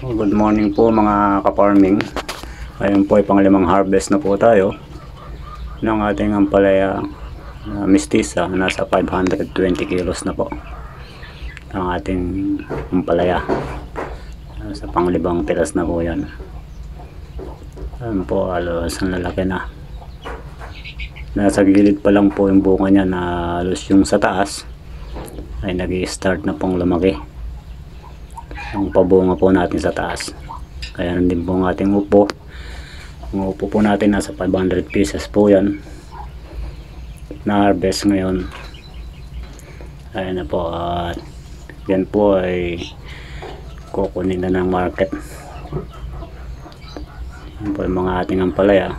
Good morning po mga ka-farming. Ngayon po ay panglimang harvest na po tayo ng ating ampalaya mistisa. Nasa 520 kilos na po ang ating ampalaya. Sa panglibang pilas na po yan. Ayan po, halos ang lalaki na. Nasa gilid pa lang po yung bunga niya, na halos yung sa taas ay nag-i-start na pong lumaki ang pabunga po natin sa taas. Kaya nandun po ang ating upo. Ang upo po natin nasa 500 pieces po yan na harvest ngayon. Ayan na po, at yan po ay kukunin na ng market. Yan po yung mga ating ampalaya.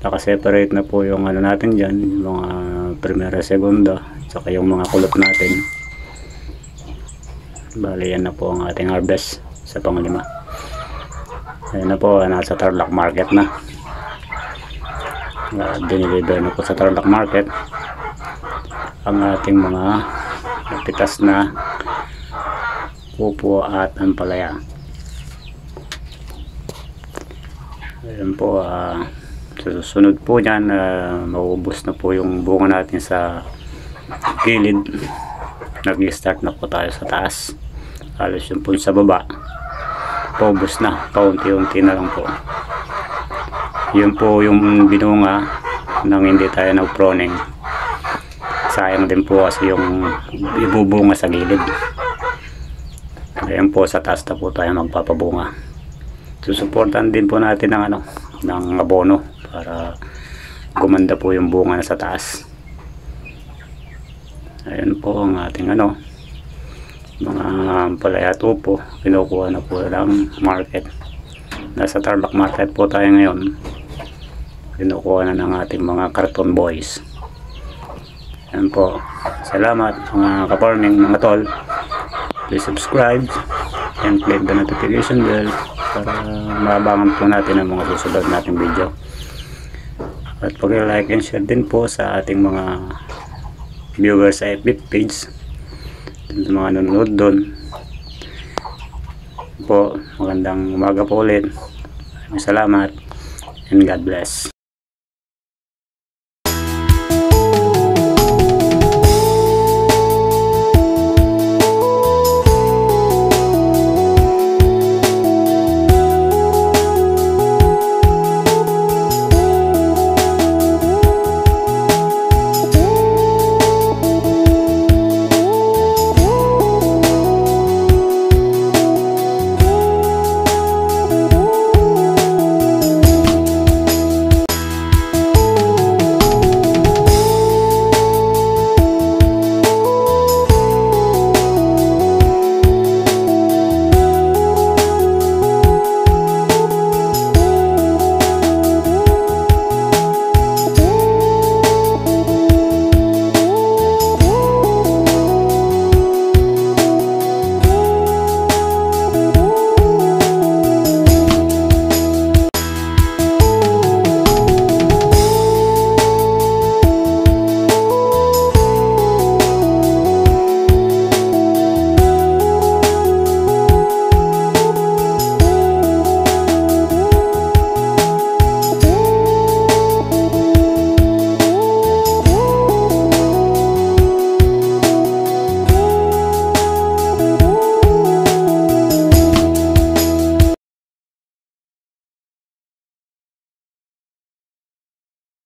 Nakaseparate na po yung ano natin dyan, yung mga primera, segunda, saka yung mga kulot natin. Bali, yan na po ang ating harvest sa panglima. Ayan na po, nasa Tarlac Market na. Diniliver na po sa Tarlac Market ang ating mga napitas na upo at ampalaya. Ayan po, susunod po dyan, maubos na po yung bunga natin sa gilid. Nag-start na po tayo sa taas. Halos yung po sa baba paubos na, paunti-unti na lang po. Yun po yung binunga nang hindi tayo nag-proning. Sayang din po kasi yung ibubunga sa gilid. Ayan po, sa taas na po tayo magpapabunga. Susuportan din po natin ng ng abono para gumanda po yung bunga na sa taas. Ayan po ang ating mga ampalaya at upo. Kinukuha na po ng market. Nasa Tarlac Market po tayo ngayon. Kinukuha na ng ating mga karton boys. Ayan po. Salamat mga ka-farming, mga tol. Please subscribe and click the notification bell para maabangan po natin ang mga susunod nating video. At pag-like and share din po sa ating mga viewers sa FB page, sa mga nanonood doon po. Magandang umaga po ulit. Salamat and God bless.